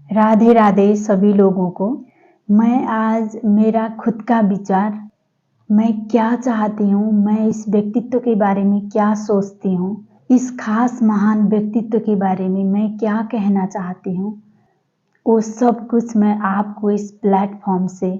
राधे राधे सभी लोगों को। मैं आज मेरा खुद का विचार, मैं क्या चाहती हूँ, मैं इस व्यक्तित्व के बारे में क्या सोचती हूँ, इस खास महान व्यक्तित्व के बारे में मैं क्या कहना चाहती हूँ, वो सब कुछ मैं आपको इस प्लेटफॉर्म से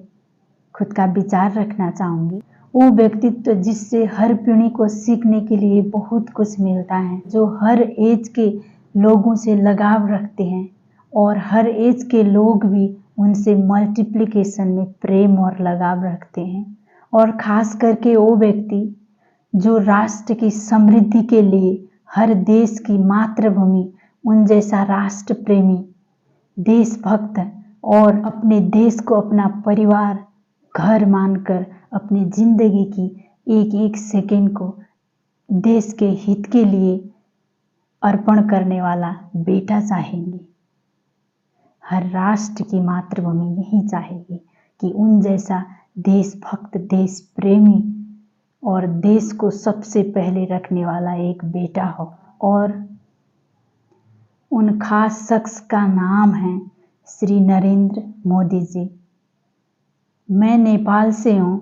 खुद का विचार रखना चाहूँगी। वो व्यक्तित्व जिससे हर पीढ़ी को सीखने के लिए बहुत कुछ मिलता है, जो हर एज के लोगों से लगाव रखते हैं और हर एज के लोग भी उनसे मल्टीप्लिकेशन में प्रेम और लगाव रखते हैं। और खास करके वो व्यक्ति जो राष्ट्र की समृद्धि के लिए हर देश की मातृभूमि, उन जैसा राष्ट्र प्रेमी, देशभक्त और अपने देश को अपना परिवार घर मानकर अपनी जिंदगी की एक एक सेकंड को देश के हित के लिए अर्पण करने वाला बेटा चाहेंगे। हर राष्ट्र की मातृभूमि यही चाहेगी कि उन जैसा देशभक्त, देश प्रेमी और देश को सबसे पहले रखने वाला एक बेटा हो। और उन खास शख्स का नाम है श्री नरेंद्र मोदी जी। मैं नेपाल से हूँ,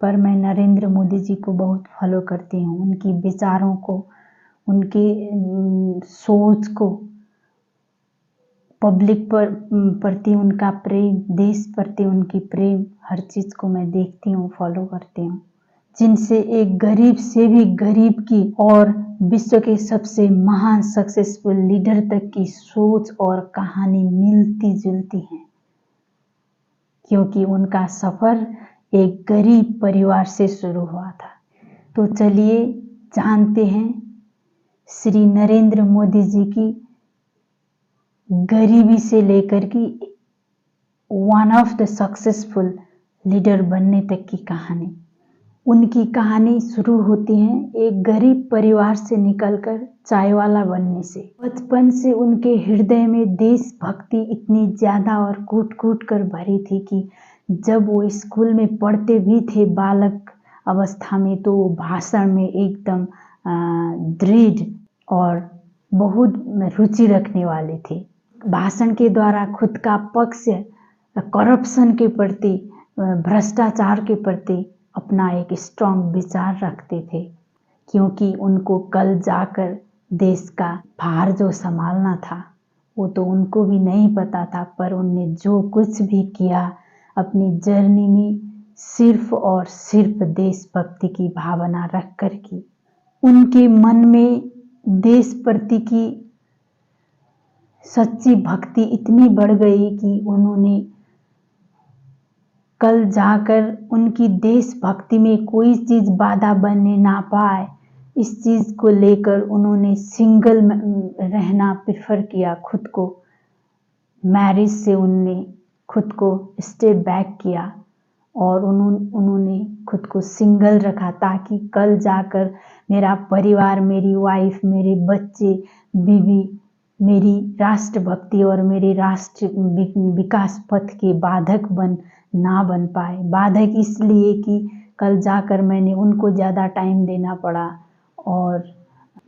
पर मैं नरेंद्र मोदी जी को बहुत फॉलो करती हूँ। उनकी विचारों को, उनकी सोच को, पब्लिक पर प्रति उनका प्रेम, देश प्रति उनकी प्रेम, हर चीज़ को मैं देखती हूँ, फॉलो करती हूँ। जिनसे एक गरीब से भी गरीब की और विश्व के सबसे महान सक्सेसफुल लीडर तक की सोच और कहानी मिलती जुलती है, क्योंकि उनका सफ़र एक गरीब परिवार से शुरू हुआ था। तो चलिए जानते हैं श्री नरेंद्र मोदी जी की गरीबी से लेकर की one of the successful leader बनने तक की कहानी। उनकी कहानी शुरू होती है एक गरीब परिवार से निकलकर चाय वाला बनने से। बचपन से उनके हृदय में देशभक्ति इतनी ज़्यादा और कूट कूट कर भरी थी कि जब वो स्कूल में पढ़ते भी थे बालक अवस्था में, तो वो भाषण में एकदम दृढ़ और बहुत रुचि रखने वाले थे। भाषण के द्वारा खुद का पक्ष करप्शन के प्रति, भ्रष्टाचार के प्रति अपना एक स्ट्रॉन्ग विचार रखते थे, क्योंकि उनको कल जाकर देश का भार जो संभालना था वो तो उनको भी नहीं पता था, पर उनने जो कुछ भी किया अपनी जर्नी में सिर्फ और सिर्फ देशभक्ति की भावना रख कर की। उनके मन में देश प्रति की सच्ची भक्ति इतनी बढ़ गई कि उन्होंने कल जाकर उनकी देशभक्ति में कोई चीज़ बाधा बनने ना पाए, इस चीज़ को लेकर उन्होंने सिंगल रहना प्रेफर किया। खुद को मैरिज से उनने खुद को स्टेप बैक किया और उन्होंने खुद को सिंगल रखा, ताकि कल जाकर मेरा परिवार, मेरी वाइफ, मेरे बच्चे, बीवी मेरी राष्ट्रभक्ति और मेरे राष्ट्र विकास पथ के बाधक ना बन पाए। बाधक इसलिए कि कल जाकर मैंने उनको ज़्यादा टाइम देना पड़ा और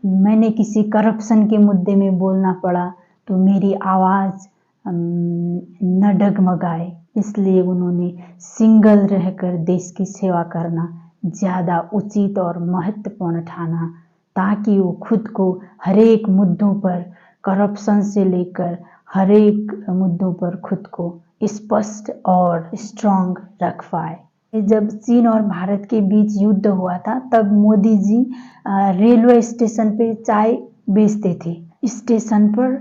मैंने किसी करप्शन के मुद्दे में बोलना पड़ा तो मेरी आवाज़ न डगमगाए, इसलिए उन्होंने सिंगल रहकर देश की सेवा करना ज़्यादा उचित और महत्वपूर्ण ठाना, ताकि वो खुद को हर एक मुद्दों पर, करप्शन से लेकर हर एक मुद्दों पर खुद को स्पष्ट और स्ट्रांग रख पाए। जब चीन और भारत के बीच युद्ध हुआ था, तब मोदी जी रेलवे स्टेशन पे चाय बेचते थे। स्टेशन पर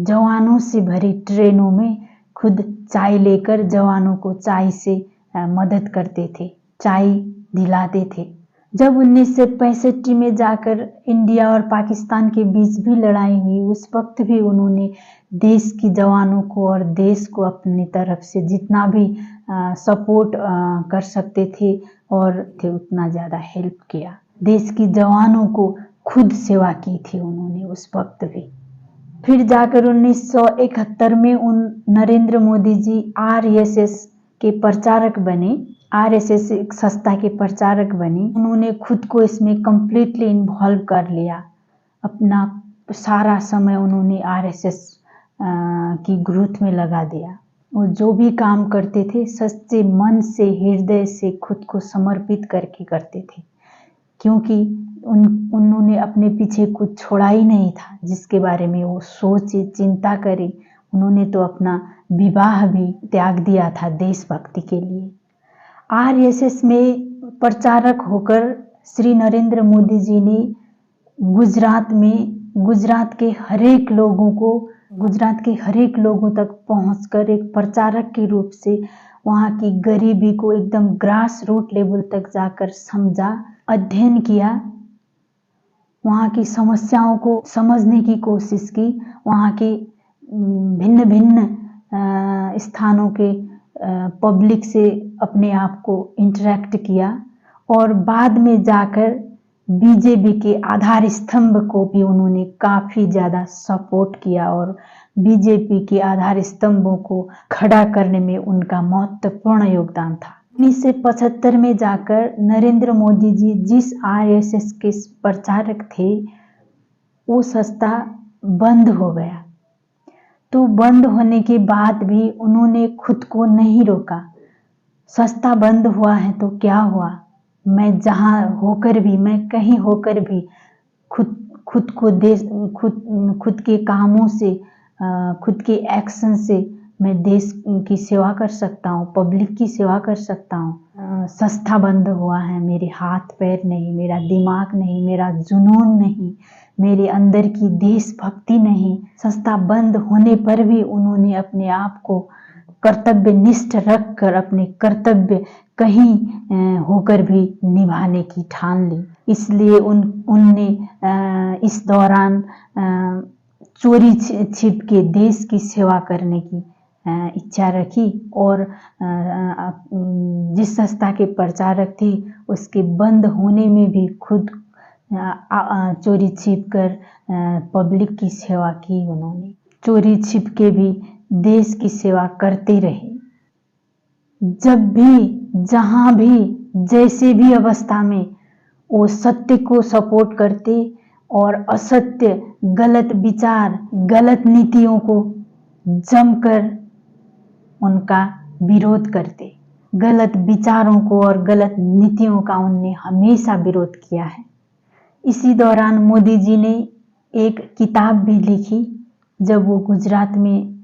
जवानों से भरी ट्रेनों में खुद चाय लेकर जवानों को चाय से मदद करते थे, चाय दिलाते थे। जब 1965 में जाकर इंडिया और पाकिस्तान के बीच भी लड़ाई हुई, उस वक्त भी उन्होंने देश की जवानों को और देश को अपनी तरफ से जितना भी सपोर्ट कर सकते थे और उतना ज़्यादा हेल्प किया। देश की जवानों को खुद सेवा की थी उन्होंने उस वक्त भी। फिर जाकर 1971 में नरेंद्र मोदी जी आरएसएस के प्रचारक बने। आरएसएस एक संस्था के प्रचारक बने। उन्होंने खुद को इसमें कम्प्लीटली इन्वॉल्व कर लिया। अपना सारा समय उन्होंने आरएसएस की ग्रोथ में लगा दिया। वो जो भी काम करते थे सच्चे मन से, हृदय से, खुद को समर्पित करके करते थे, क्योंकि उन्होंने अपने पीछे कुछ छोड़ा ही नहीं था जिसके बारे में वो सोचे, चिंता करे। उन्होंने तो अपना विवाह भी त्याग दिया था देशभक्ति के लिए। आरएसएस में प्रचारक होकर श्री नरेंद्र मोदी जी ने गुजरात के हर एक लोगों तक पहुंचकर एक प्रचारक के रूप से वहाँ की गरीबी को एकदम ग्रास रूट लेवल तक जाकर समझा, अध्ययन किया, वहाँ की समस्याओं को समझने की कोशिश की, वहाँ के भिन्न भिन्न स्थानों के पब्लिक से अपने आप को इंटरेक्ट किया और बाद में जाकर बीजेपी के आधार स्तंभ को भी उन्होंने काफ़ी ज़्यादा सपोर्ट किया और बीजेपी के आधार स्तंभों को खड़ा करने में उनका महत्वपूर्ण योगदान था। 1975 में जाकर नरेंद्र मोदी जी जिस आरएसएस के प्रचारक थे वो संस्था बंद हो गया। तो बंद होने के बाद भी उन्होंने खुद को नहीं रोका। संस्था बंद हुआ है तो क्या हुआ, मैं जहाँ होकर भी, मैं कहीं होकर भी खुद के कामों से, खुद के एक्शन से मैं देश की सेवा कर सकता हूँ, पब्लिक की सेवा कर सकता हूँ। संस्था बंद हुआ है, मेरे हाथ पैर नहीं, मेरा दिमाग नहीं, मेरा जुनून नहीं, मेरे अंदर की देशभक्ति नहीं। संस्था बंद होने पर भी उन्होंने अपने आप को कर्तव्यनिष्ठ रखकर अपने कर्तव्य कहीं होकर भी निभाने की ठान ली। इसलिए उनने इस दौरान चोरी छिप के देश की सेवा करने की इच्छा रखी और जिस संस्था के प्रचारक थे उसके बंद होने में भी खुद चोरी छिप कर पब्लिक की सेवा की। उन्होंने चोरी छिप के भी देश की सेवा करते रहे। जब भी, जहाँ भी, जैसे भी अवस्था में वो सत्य को सपोर्ट करते और असत्य, गलत विचार, गलत नीतियों को जमकर उनका विरोध करते। गलत विचारों को और गलत नीतियों का उनने हमेशा विरोध किया है। इसी दौरान मोदी जी ने एक किताब भी लिखी जब वो गुजरात में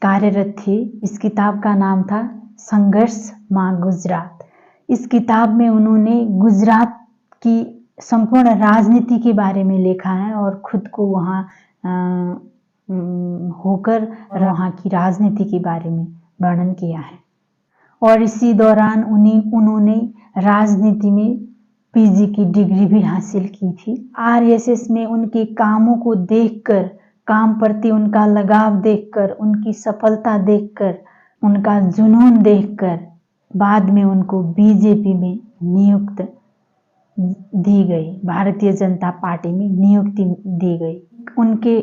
कार्यरत थे। इस किताब का नाम था संघर्ष मां गुजरात। इस किताब में उन्होंने गुजरात की संपूर्ण राजनीति के बारे में लिखा है और खुद को वहाँ होकर वहाँ की राजनीति के बारे में वर्णन किया है। और इसी दौरान उन्होंने राजनीति में पीजी की डिग्री भी हासिल की थी। आरएसएस में उनके कामों को देखकर, काम प्रति उनका लगाव देखकर, उनकी सफलता देखकर, उनका जुनून देखकर बाद में उनको बीजेपी में नियुक्त दी गई, भारतीय जनता पार्टी में नियुक्ति दी गई। उनके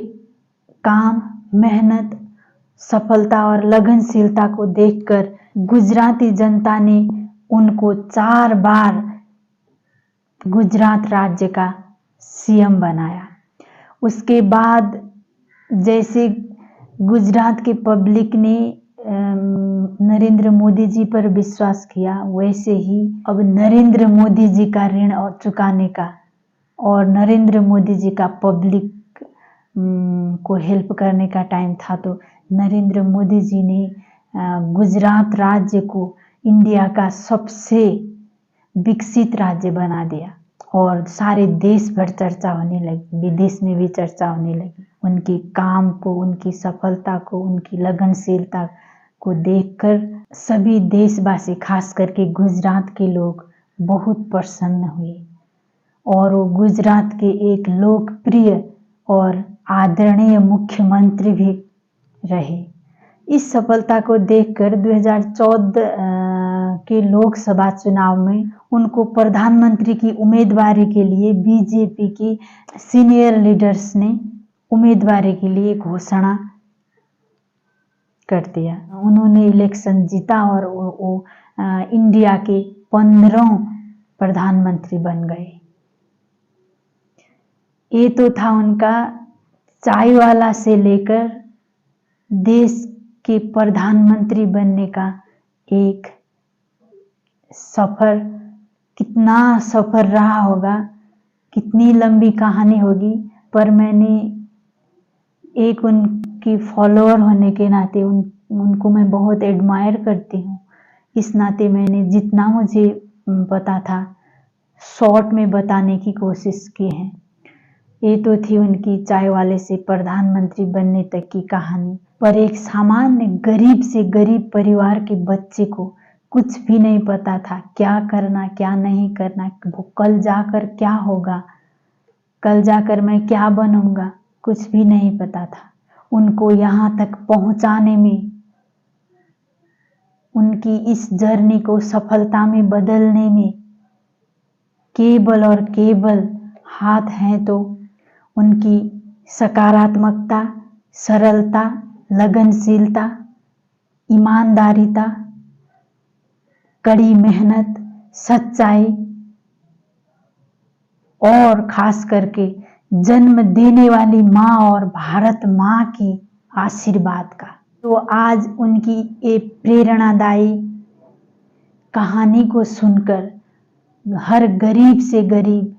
काम, मेहनत, सफलता और लगनशीलता को देखकर गुजराती जनता ने उनको 4 बार गुजरात राज्य का सीएम बनाया। उसके बाद जैसे गुजरात के पब्लिक ने नरेंद्र मोदी जी पर विश्वास किया, वैसे ही अब नरेंद्र मोदी जी का ऋण और चुकाने का और नरेंद्र मोदी जी का पब्लिक को हेल्प करने का टाइम था। तो नरेंद्र मोदी जी ने गुजरात राज्य को इंडिया का सबसे विकसित राज्य बना दिया और सारे देश भर चर्चा होने लगी, विदेश में भी चर्चा होने लगी। उनके काम को, उनकी सफलता को, उनकी लगनशीलता को देखकर सभी देशवासी, खास करके गुजरात के लोग बहुत प्रसन्न हुए और वो गुजरात के एक लोकप्रिय और आदरणीय मुख्यमंत्री भी रहे। इस सफलता को देखकर 2014 के लोकसभा चुनाव में उनको प्रधानमंत्री की उम्मीदवारी के लिए बीजेपी की सीनियर लीडर्स ने उम्मीदवारी के लिए घोषणा कर दिया। उन्होंने इलेक्शन जीता और वो इंडिया के 15वें प्रधानमंत्री बन गए। ये तो था उनका चाय वाला से लेकर देश के प्रधानमंत्री बनने का एक सफर, कितना सफर रहा होगा, कितनी लंबी कहानी होगी। पर मैंने एक उनकी फॉलोअर होने के नाते उनको मैं बहुत एडमायर करती हूँ। इस नाते मैंने जितना मुझे पता था शॉर्ट में बताने की कोशिश की है। ये तो थी उनकी चाय वाले से प्रधानमंत्री बनने तक की कहानी। पर एक सामान्य गरीब से गरीब परिवार के बच्चे को कुछ भी नहीं पता था क्या करना क्या नहीं करना, कल जाकर क्या होगा, कल जाकर मैं क्या बनूंगा, कुछ भी नहीं पता था। उनको यहाँ तक पहुंचाने में, उनकी इस जर्नी को सफलता में बदलने में केवल और केवल हाथ हैं तो उनकी सकारात्मकता, सरलता, लगनशीलता, ईमानदारिता, कड़ी मेहनत, सच्चाई और खास करके जन्म देने वाली माँ और भारत माँ की आशीर्वाद का। तो आज उनकी ये प्रेरणादायी कहानी को सुनकर हर गरीब से गरीब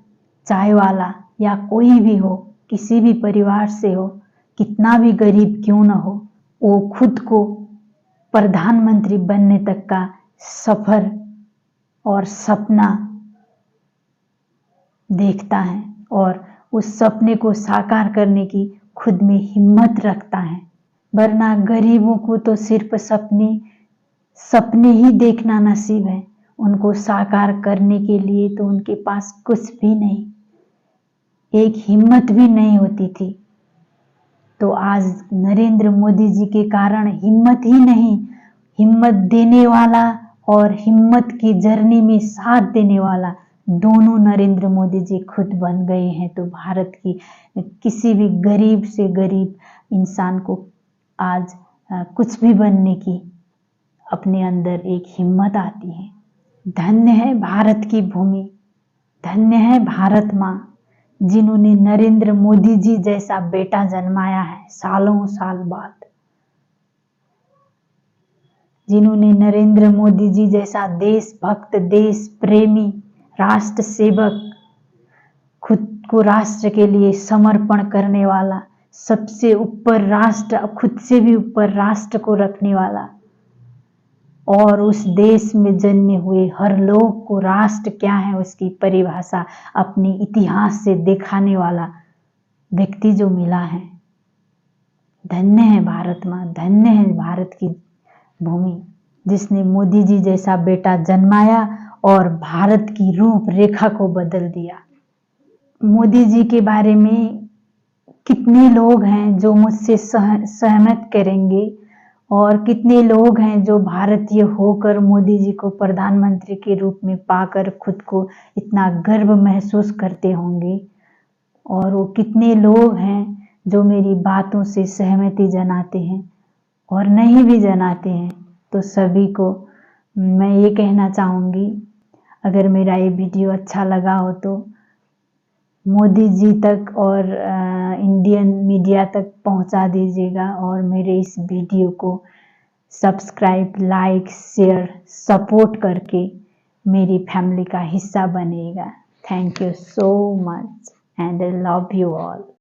चाय वाला या कोई भी हो, किसी भी परिवार से हो, कितना भी गरीब क्यों न हो, वो खुद को प्रधानमंत्री बनने तक का सफर और सपना देखता है और उस सपने को साकार करने की खुद में हिम्मत रखता है। वरना गरीबों को तो सिर्फ सपने ही देखना नसीब है, उनको साकार करने के लिए तो उनके पास कुछ भी नहीं, एक हिम्मत भी नहीं होती थी। तो आज नरेंद्र मोदी जी के कारण हिम्मत ही नहीं, हिम्मत देने वाला और हिम्मत की जर्नी में साथ देने वाला दोनों नरेंद्र मोदी जी खुद बन गए हैं। तो भारत की किसी भी गरीब से गरीब इंसान को आज कुछ भी बनने की अपने अंदर एक हिम्मत आती है। धन्य है भारत की भूमि, धन्य है भारत माँ, जिन्होंने नरेंद्र मोदी जी जैसा बेटा जन्माया है सालों साल बाद, जिन्होंने नरेंद्र मोदी जी जैसा देशभक्त, देश प्रेमी, राष्ट्र सेवक, खुद को राष्ट्र के लिए समर्पण करने वाला, सबसे ऊपर राष्ट्र, खुद से भी ऊपर राष्ट्र को रखने वाला और उस देश में जन्मे हुए हर लोग को राष्ट्र क्या है उसकी परिभाषा अपने इतिहास से दिखाने वाला व्यक्ति जो मिला है। धन्य है भारत माँ, धन्य है भारत की भूमि, जिसने मोदी जी जैसा बेटा जन्माया और भारत की रूपरेखा को बदल दिया। मोदी जी के बारे में कितने लोग हैं जो मुझसे सहमत करेंगे और कितने लोग हैं जो भारतीय होकर मोदी जी को प्रधानमंत्री के रूप में पाकर खुद को इतना गर्व महसूस करते होंगे, और वो कितने लोग हैं जो मेरी बातों से सहमति जनाते हैं और नहीं भी जनाते हैं। तो सभी को मैं ये कहना चाहूँगी, अगर मेरा ये वीडियो अच्छा लगा हो तो मोदी जी तक और इंडियन मीडिया तक पहुंचा दीजिएगा और मेरे इस वीडियो को सब्सक्राइब, लाइक, शेयर, सपोर्ट करके मेरी फैमिली का हिस्सा बनेगा। Thank you so much and I love you all.